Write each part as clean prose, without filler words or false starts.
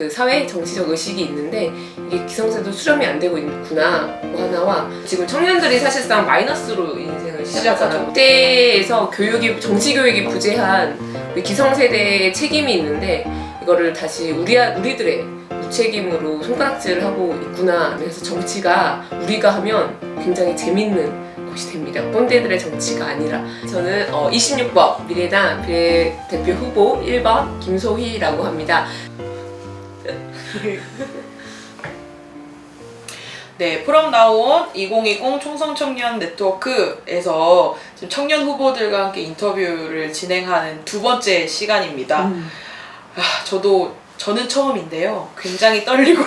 그 사회 정치적 의식이 있는데 이게 기성세도 수렴이 안 되고 있구나 뭐 하나와 지금 청년들이 사실상 마이너스로 인생을 시작하잖아요. 그때에서 교육이 정치 교육이 부재한 우리 기성세대의 책임이 있는데 이거를 다시 우리들의 무책임으로 손가락질을 하고 있구나. 그래서 정치가 우리가 하면 굉장히 재밌는 것이 됩니다. 꼰대들의 정치가 아니라. 저는 26번 미래당 비례대표 후보 1번 김소희라고 합니다. 네, 프롬 나온 2020 총선 청년 네트워크에서 지금 청년 후보들과 함께 인터뷰를 진행하는 두 번째 시간입니다. 저는 처음인데요. 굉장히 떨리고요.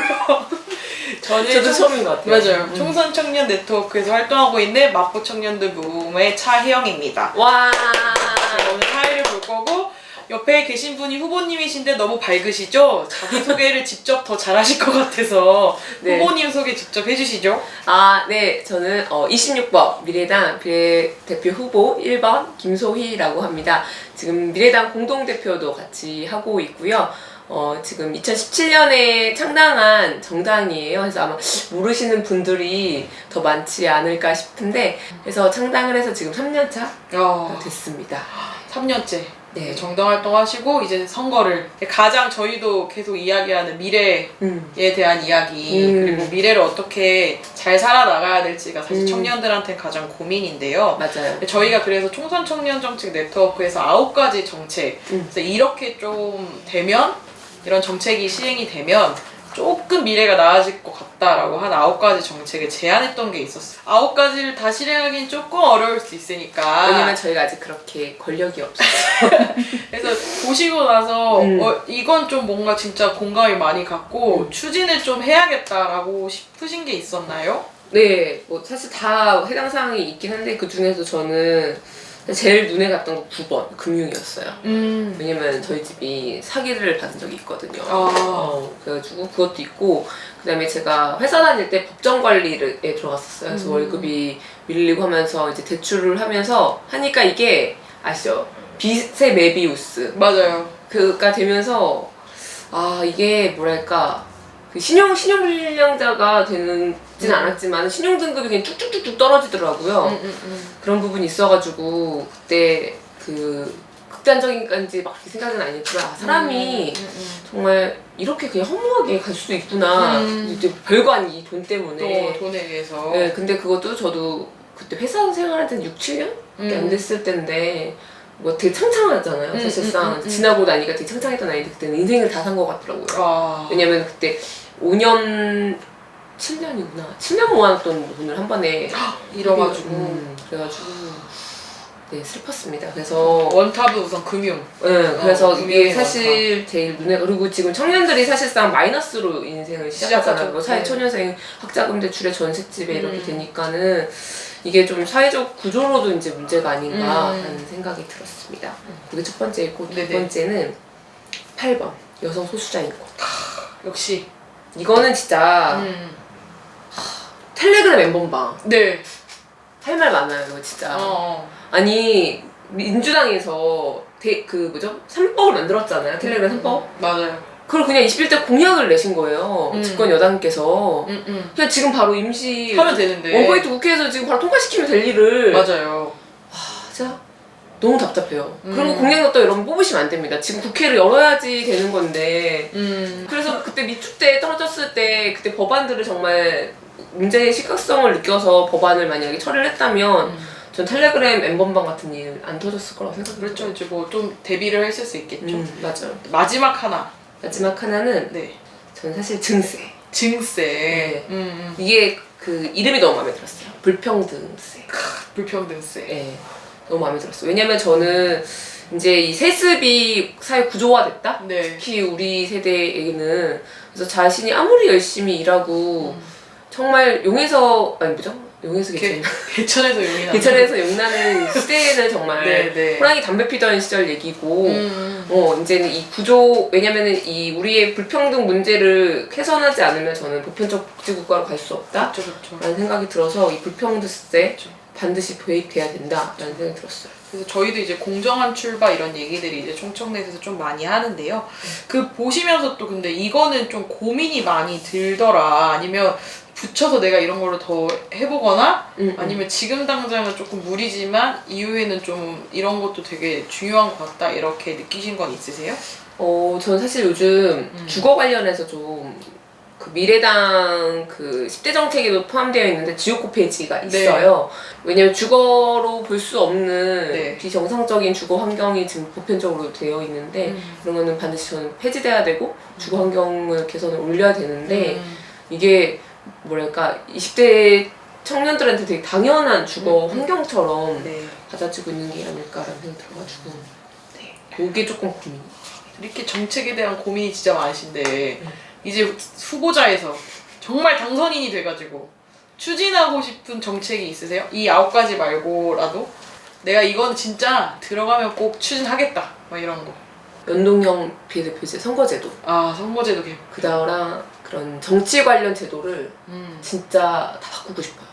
저도 처음인 것 같아요. 맞아요. 총선 청년 네트워크에서 활동하고 있는 마포 청년들 모임의 차혜영입니다. 와. 제가 오늘 사회를 볼 거고 옆에 계신 분이 후보님이신데 너무 밝으시죠? 자기소개를 직접 더 잘하실 것 같아서 네. 후보님 소개 직접 해주시죠. 네. 저는 26번 미래당 비례대표 후보 1번 김소희라고 합니다. 지금 미래당 공동대표도 같이 하고 있고요. 지금 2017년에 창당한 정당이에요. 그래서 아마 모르시는 분들이 더 많지 않을까 싶은데 그래서 창당을 해서 지금 3년차 됐습니다. 3년째. 네. 정당 활동하시고 이제 선거를 가장 저희도 계속 이야기하는 미래에 대한 이야기 그리고 미래를 어떻게 잘 살아나가야 될지가 사실 청년들한테 가장 고민인데요. 맞아요. 저희가 그래서 총선 청년 정책 네트워크에서 9가지 정책 그래서 이렇게 좀 되면 이런 정책이 시행이 되면 조금 미래가 나아질 것 같다라고 한 9가지 정책을 제안했던 게 있었어요. 9가지를 다 실행하기는 조금 어려울 수 있으니까. 왜냐면 저희가 아직 그렇게 권력이 없어요. 그래서 보시고 나서 이건 좀 뭔가 진짜 공감이 많이 갔고 추진을 좀 해야겠다라고 싶으신 게 있었나요? 네, 뭐 사실 다 해당 사항이 있긴 한데 그 중에서 저는 제일 눈에 갔던 거 9번 금융이었어요. 왜냐면 저희 집이 사기를 받은 적이 있거든요. 그래가지고 그것도 있고 그다음에 제가 회사 다닐 때 법정 관리에 들어갔었어요. 그래서 월급이 밀리고 하면서 이제 대출을 하면서 하니까 이게 아시죠? 빚의 메비우스. 맞아요. 그가 되면서 이게 뭐랄까 그 신용불량자가 되지는 않았지만 신용등급이 그냥 쭉쭉쭉쭉 떨어지더라고요. 그런 부분이 있어가지고 그때 그 극단적인 건지 막 생각은 아니었지만 사람이 정말 이렇게 그냥 허무하게 갈 수도 있구나. 이제 별거 아닌 이 돈 때문에. 또 돈에 의해서. 네, 근데 그것도 저도 그때 회사 생활할 때는 6, 7년밖에 안 됐을 때인데 뭐 되게 창창하잖아요. 사실상 지나고 나니까 되게 창창했던 나이인데 그때는 인생을 다 산 것 같더라고요. 왜냐면 그때 5년 7년이구나. 7년 모아놨던 돈을 한 번에 잃어가지고. 그래가지고 네 슬펐습니다. 그래서 원탑은 우선 금융. 네, 그래서 이게 금융이 사실 제일 눈에 그리고 지금 청년들이 사실상 마이너스로 인생을 시작하잖아요. 뭐 사회 초년생 학자금 대출에 전셋집에 이렇게 되니까는 이게 좀 사회적 구조로도 이제 문제가 아닌가 하는 생각이 들었습니다. 그게 첫 번째이고 두 번째는 8번 여성 소수자 인권. 역시 이거는 진짜 텔레그램 엠번방. 네. 할 말 많아요, 이거 진짜. 아니 민주당에서 그 뭐죠? 3법을 만들었잖아요. 텔레그램 3법. 맞아요. 그걸 그냥 21대 공약을 내신 거예요. 집권 여당께서. 그냥 지금 바로 임시 하면 되는데. 원포인트 국회에서 지금 바로 통과시키면 될 일을. 맞아요. 진짜 너무 답답해요. 그런 거 공약 넣었다 여러분 뽑으시면 안 됩니다. 지금 국회를 열어야지 되는 건데. 그래서 그때 미투 때 떨어졌을 때 그때 법안들을 정말 문제의 심각성을 느껴서 법안을 만약에 처리를 했다면 전 텔레그램 엠번방 같은 일 안 터졌을 거라고 생각해요. 그렇죠. 이제 뭐 좀 대비를 했을 수 있겠죠. 맞아요. 마지막 하나. 마지막 하나는 네. 저는 사실 증세. 증세. 이게 그 이름이 너무 마음에 들었어요. 불평등세. 불평등세. 네. 너무 마음에 들었어요. 왜냐면 저는 이제 이 세습이 사회 구조화됐다? 네. 특히 우리 세대에게는. 그래서 자신이 아무리 열심히 일하고 정말 용에서 아니 뭐죠? 용에서 개천에서 용이 나는. 개천에서 용나는 시대에는 정말 네. 호랑이 담배 피던 시절 얘기고 이제는 이 구조 왜냐면은 이 우리의 불평등 문제를 개선하지 않으면 저는 보편적 복지국가로 갈 수 없다 그렇죠. 라는 생각이 들어서 이 불평등세 반드시 도입돼야 된다라는 생각이 들었어요. 그래서 저희도 이제 공정한 출발 이런 얘기들이 이제 총청넷에서 좀 많이 하는데요. 그 보시면서 또 근데 이거는 좀 고민이 많이 들더라. 아니면 붙여서 내가 이런 걸로 더 해보거나 아니면 지금 당장은 조금 무리지만 이후에는 좀 이런 것도 되게 중요한 것 같다 이렇게 느끼신 건 있으세요? 저는 사실 요즘 주거 관련해서 좀 그 미래당 그 10대 정책에도 포함되어 있는데 지역구 폐지가 있어요. 왜냐면 주거로 볼 수 없는 비정상적인 주거 환경이 지금 보편적으로 되어 있는데 이런 거는 반드시 저는 폐지돼야 되고 주거 환경을 개선을 올려야 되는데 이게 뭐랄까 20대 청년들한테 되게 당연한 주거 환경처럼 받아지고 있는 게 아닐까라는 생각이 들어가지고 그게 조금 고민이에요. 이렇게 정책에 대한 고민이 진짜 많으신데 이제 후보자에서 정말 당선인이 돼가지고 추진하고 싶은 정책이 있으세요? 이 9가지 말고라도 내가 이건 진짜 들어가면 꼭 추진하겠다 막 이런 거. 연동형 비례대표제 선거제도 선거제도 개혁. 그다음에 그런 정치 관련 제도를 진짜 다 바꾸고 싶어요.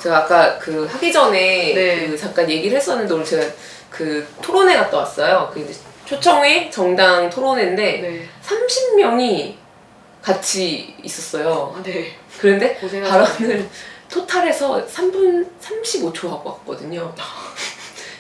제가 아까 그 하기 전에 그 잠깐 얘기를 했었는데 오늘 제가 그 토론회 갔다 왔어요. 그 이제 초청회 정당 토론회인데 30명이 같이 있었어요. 그런데 발언을 토탈에서 3분 35초 하고 왔거든요.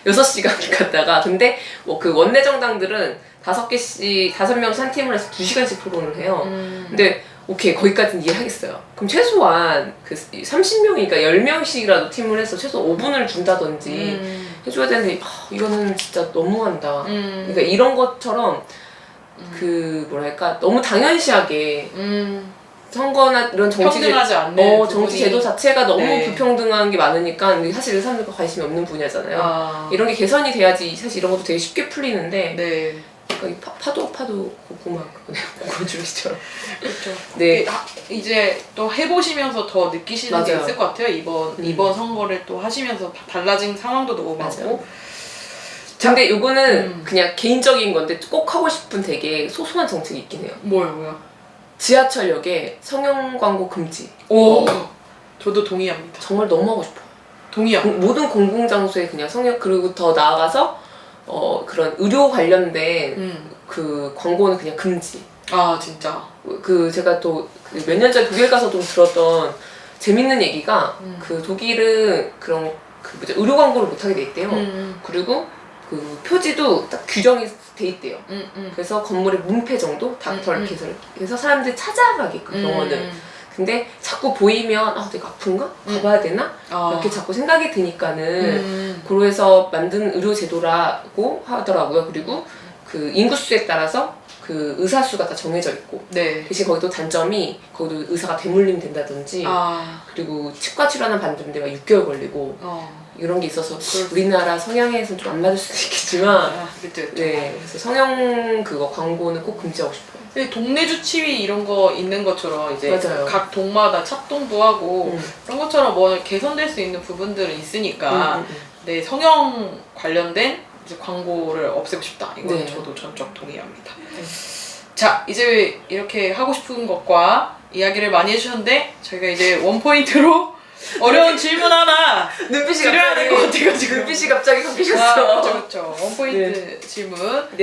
6시간 갔다가 근데 뭐 그 원내 정당들은 5개씩 5명씩 한 팀을 해서 2시간씩 토론을 해요. 근데 오케이 거기까지는 이해하겠어요. 그럼 최소한 그 30명이니까 10명씩이라도 팀을 해서 최소 5분을 준다든지 해줘야 되는데 이거는 진짜 너무한다. 그러니까 이런 것처럼 그 뭐랄까 너무 당연시하게 선거나 이런 평등하지 않는 정치 제도 자체가 너무 불평등한 게 많으니까 사실 사람들과 관심이 없는 분야잖아요. 이런 게 개선이 돼야지 사실 이런 것도 되게 쉽게 풀리는데 그러니까 파도 고구마 고구마주리처럼 그렇죠. 이제 또 해보시면서 더 느끼시는 게 있을 것 같아요. 이번 선거를 또 하시면서 달라진 상황도 너무 많고. 근데 요거는 그냥 개인적인 건데 꼭 하고 싶은 되게 소소한 정책이 있긴 해요. 뭐요? 지하철역에 성형 광고 금지. 저도 동의합니다. 정말 너무 하고 싶어요. 동의합니다. 모든 공공장소에 그냥 성형 그리고 더 나아가서 그런 의료 관련된 그 광고는 그냥 금지. 진짜. 그 제가 또 몇 년 전에 독일 가서 좀 들었던 재밌는 얘기가 그 독일은 그런 그 뭐죠 의료 광고를 못 하게 돼 있대요. 그리고 그 표지도 딱 규정이 돼 있대요. 그래서 건물의 문패 정도 닥터 이렇게 해서 사람들이 찾아가게끔 병원을. 근데 자꾸 보이면 내가 아픈가? 가봐야 되나? 이렇게 자꾸 생각이 드니까는 고로해서 만든 의료 제도라고 하더라고요. 그리고 그 인구수에 따라서 그 의사 수가 다 정해져 있고 대신 거기도 단점이 거기도 의사가 대물림 된다든지 그리고 치과 치료하는 받는 데가 6개월 걸리고 이런 게 있어서 우리나라 성형에서는 좀 안 맞을 수도 있겠지만 그래서 성형 그거 광고는 꼭 금지하고 싶어요. 동네 주치의 이런 거 있는 것처럼 이제 맞아요. 각 동마다 착동도 하고 그런 것처럼 뭐 개선될 수 있는 부분들은 있으니까 성형 관련된 이제 광고를 없애고 싶다. 이건 저도 전적 동의합니다. 자, 이제 이렇게 하고 싶은 것과 이야기를 많이 해주셨는데 저희가 이제 원포인트로 어려운 질문 하나 드려야 될 것 같아가지고 눈빛이 갑자기 바뀌셨어. 그렇죠. 원포인트 질문.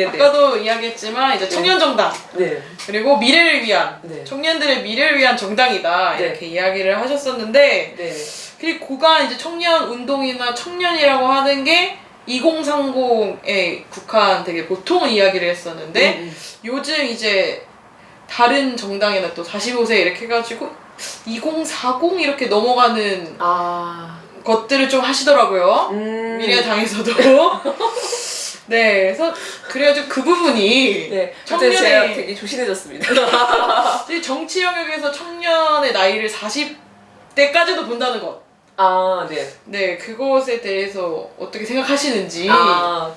아까도 이야기했지만 이제 청년정당 그리고 미래를 위한 청년들의 미래를 위한 정당이다 이렇게 이야기를 하셨었는데 그리고 그가 이제 청년 운동이나 청년이라고 하는 게 2030에 국한 되게 보통은 이야기를 했었는데 요즘 이제 다른 정당이나 또 45세 이렇게 해가지고 2040 이렇게 넘어가는 것들을 좀 하시더라고요. 미래당에서도. 그래서 그래가지고 그 부분이 청년의 제가 되게 조신해졌습니다. 정치 영역에서 청년의 나이를 40대까지도 본다는 것. 그것에 대해서 어떻게 생각하시는지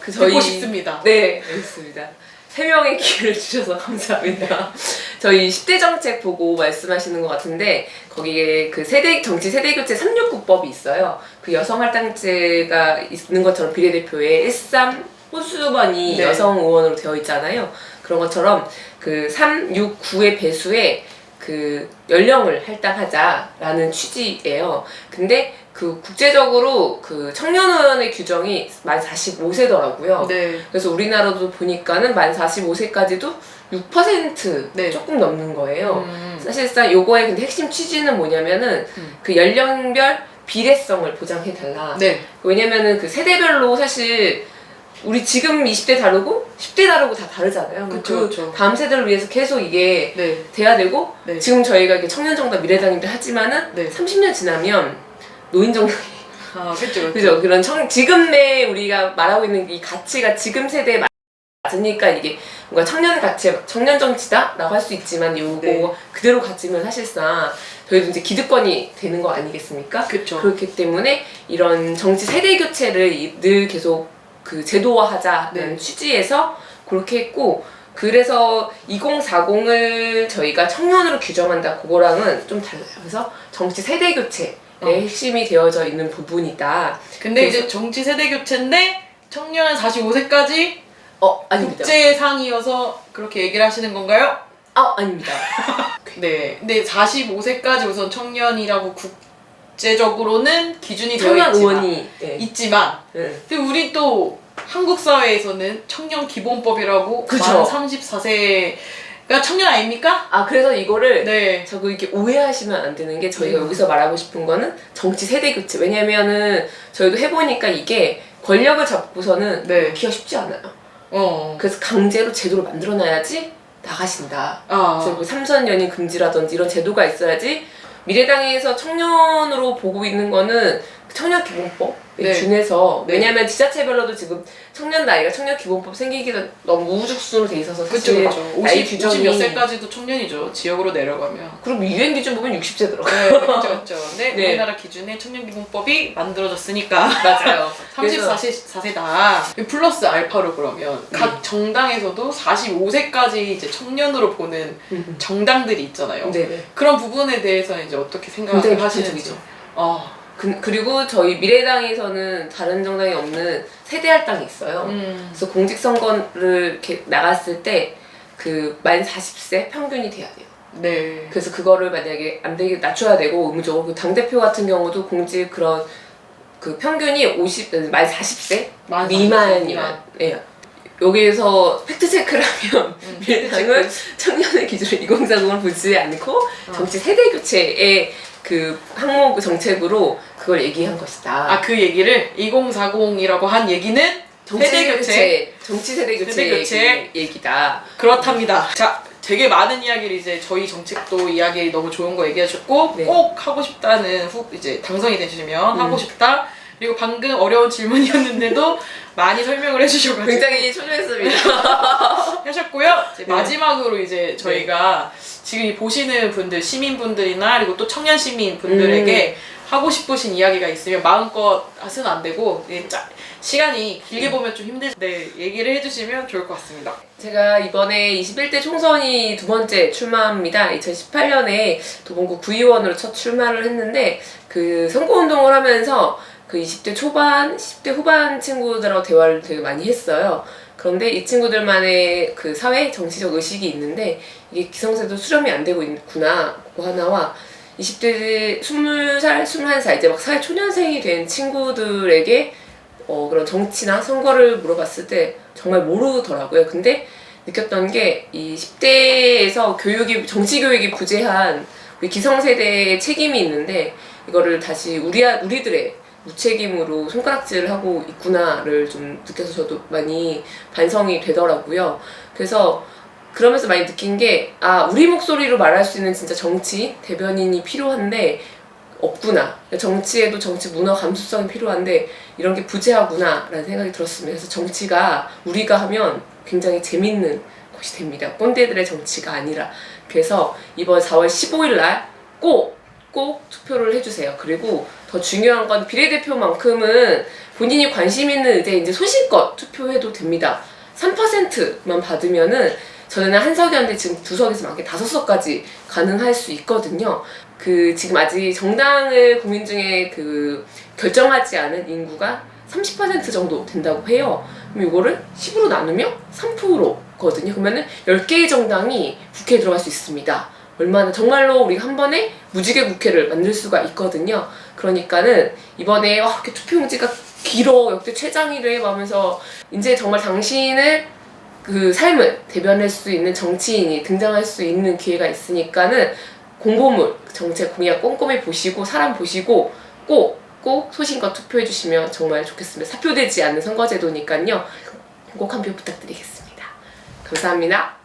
듣고 싶습니다. 알겠습니다. 3명의 기회를 주셔서 감사합니다. 저희 10대 정책 보고 말씀하시는 것 같은데 거기에 그 정치 세대교체 369법이 있어요. 그 여성할당제가 있는 것처럼 비례대표에 13 호수번이 여성 의원으로 되어 있잖아요. 그런 것처럼 그 369의 배수에 그 연령을 할당하자라는 취지예요. 근데 그 국제적으로 그 청년 의원의 규정이 만 45세더라고요. 네. 그래서 우리나라도 보니까는 만 45세까지도 6% 네. 조금 넘는 거예요. 사실상 요거의 근데 핵심 취지는 뭐냐면은 그 연령별 비례성을 보장해달라. 네. 왜냐면은 그 세대별로 사실 우리 지금 20대 다르고 10대 다르고 다 다르잖아요. 그쵸, 그 그쵸. 다음 세대를 위해서 계속 이게 네. 돼야 되고 네. 지금 저희가 이렇게 청년정당 미래당인들 하지만은 네. 30년 지나면 노인정당 아, 그쵸. 그죠? 그런 지금의 우리가 말하고 있는 이 가치가 지금 세대에 맞으니까 이게 뭔가 청년 가치, 청년 정치다라고 할 수 있지만 요거 네. 그대로 가지면 사실상 저희도 이제 기득권이 되는 거 아니겠습니까? 그쵸. 그렇기 때문에 이런 정치 세대 교체를 늘 계속 그 제도화하자는 네. 취지에서 그렇게 했고 그래서 2040을 저희가 청년으로 규정한다 그거랑은 좀 달라요. 그래서 정치 세대 교체의 핵심이 되어져 있는 부분이다. 근데 그래서- 이제 정치 세대 교체인데 청년은 45세까지 아닙니다. 국제상이어서 그렇게 얘기를 하시는 건가요? 아닙니다. 네. 근데 45세까지 우선 청년이라고 국제적으로는 기준이 되어 청년 있지만, 의원이 네. 있지만 네. 근데 우리 또 한국 사회에서는 청년 기본법이라고 그쵸. 만 34세가 청년 아닙니까? 그래서 이거를 네. 자꾸 이렇게 오해하시면 안 되는 게 저희가 여기서 말하고 싶은 거는 정치 세대 교체. 왜냐면은 저희도 해보니까 이게 권력을 잡고서는 네. 놓기가 쉽지 않아요. 그 그래서 강제로 제도를 만들어놔야지 나가신다. 아. 그래서 뭐 3선 연임 금지라든지 이런 제도가 있어야지 미래당에서 청년으로 보고 있는 거는 청년 기본법에 네. 준해서 네. 왜냐면 지자체별로도 지금 청년 나이가 청년 기본법 생기기도 너무 우후죽순으로 돼 있어서 그쵸, 사실 그쵸. 나이 50 규정이 몇 세까지도 청년이죠. 지역으로 내려가면. 그리고 유엔 기준 보면 60세 들어가요. 네, 그렇죠, 그렇죠. 근데 네. 우리나라 기준에 청년기본법이 만들어졌으니까 맞아요. 34세다. 플러스 알파로 그러면 각 정당에서도 45세까지 이제 청년으로 보는 정당들이 있잖아요. 네네. 그런 부분에 대해서는 이제 어떻게 굉장히 생각을 하시는지. 비판적이죠. 그리고 저희 미래당에서는 다른 정당이 없는 세대 할당이 있어요. 그래서 공직선거를 이렇게 나갔을 때 그 만 40세 평균이 돼야 돼요. 네. 그래서 그거를 만약에 안 되게 낮춰야 되고 의무적으로 그 당대표 같은 경우도 공직 그런 그 평균이 만 40세 만 40세 미만이면 예. 여기에서 팩트 체크를 하면 미래당은 팩트 청년의 기준을 2040을 보지 않고 정치 세대 교체의 그 항목 정책으로 그걸 얘기한 것이다. 그 얘기를 2040이라고 한 얘기는 세대 교체. 정치 세대 교체, 세대 교체. 얘기다. 그렇답니다. 자, 되게 많은 이야기를 이제 저희 정책도 이야기 너무 좋은 거 얘기하셨고 네. 꼭 하고 싶다는 이제 당선이 되시면 하고 싶다. 그리고 방금 어려운 질문이었는데도 많이 설명을 해주셔가지고 굉장히 초조했습니다. 하셨고요. 이제 네. 마지막으로 이제 저희가 지금 이 보시는 분들, 시민분들이나 그리고 또 청년 시민분들에게 하고 싶으신 이야기가 있으면 마음껏 하시면 안 되고 시간이 길게 보면 좀 힘든데 얘기를 해주시면 좋을 것 같습니다. 제가 이번에 21대 총선이 두 번째 출마입니다. 2018년에 도봉구 구의원으로 첫 출마를 했는데 그 선거운동을 하면서 그 20대 초반, 10대 후반 친구들하고 대화를 되게 많이 했어요. 그런데 이 친구들만의 그 사회 정치적 의식이 있는데 이게 기성세도 수렴이 안 되고 있구나 그거 하나와 20대 20살, 21살 이제 막 사회 초년생이 된 친구들에게 그런 정치나 선거를 물어봤을 때 정말 모르더라고요. 근데 느꼈던 게 이 10대에서 정치 교육이 부재한 우리 기성세대의 책임이 있는데 이거를 다시 우리들의 무책임으로 손가락질을 하고 있구나를 좀 느껴서 저도 많이 반성이 되더라고요. 그래서 그러면서 많이 느낀 게 우리 목소리로 말할 수 있는 진짜 정치 대변인이 필요한데 없구나. 정치에도 정치 문화 감수성이 필요한데 이런 게 부재하구나 라는 생각이 들었습니다. 그래서 정치가 우리가 하면 굉장히 재밌는 것이 됩니다. 꼰대들의 정치가 아니라. 그래서 이번 4월 15일 날 꼭 투표를 해주세요. 그리고 더 중요한 건 비례대표만큼은 본인이 관심 있는 의제에 이제 소신껏 투표해도 됩니다. 3%만 받으면은 전에는 한 석이었는데 지금 두 석에서 많게 5석까지 가능할 수 있거든요. 지금 아직 정당을 국민 중에 결정하지 않은 인구가 30% 정도 된다고 해요. 그럼 이거를 10으로 나누면 3%거든요. 그러면은 10개의 정당이 국회에 들어갈 수 있습니다. 얼마나 정말로 우리가 한 번에 무지개 국회를 만들 수가 있거든요. 그러니까는 이번에 이렇게 투표용지가 길어 역대 최장이래 하면서 이제 정말 당신의 그 삶을 대변할 수 있는 정치인이 등장할 수 있는 기회가 있으니까는 공보물 정책 공약 꼼꼼히 보시고 사람 보시고 꼭 소신껏 투표해 주시면 정말 좋겠습니다. 사표되지 않는 선거제도니까요. 꼭 한 표 부탁드리겠습니다. 감사합니다.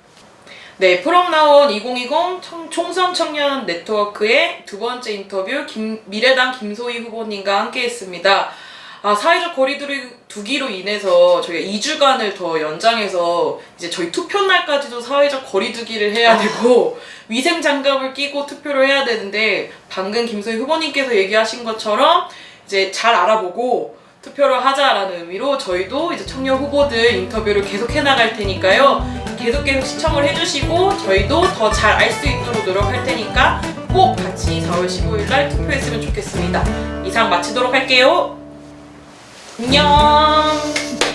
네, 프롬나온 2020 총선 청년 네트워크의 두 번째 인터뷰 미래당 김소희 후보님과 함께했습니다. 사회적 거리두기로 인해서 저희가 2주간을 더 연장해서 이제 저희 투표 날까지도 사회적 거리두기를 해야 되고 위생 장갑을 끼고 투표를 해야 되는데 방금 김소희 후보님께서 얘기하신 것처럼 이제 잘 알아보고 투표를 하자라는 의미로 저희도 이제 청년 후보들 인터뷰를 계속 해나갈 테니까요. 계속 시청을 해주시고 저희도 더 잘 알 수 있도록 노력할 테니까 꼭 같이 4월 15일 날 투표했으면 좋겠습니다. 이상 마치도록 할게요. 안녕.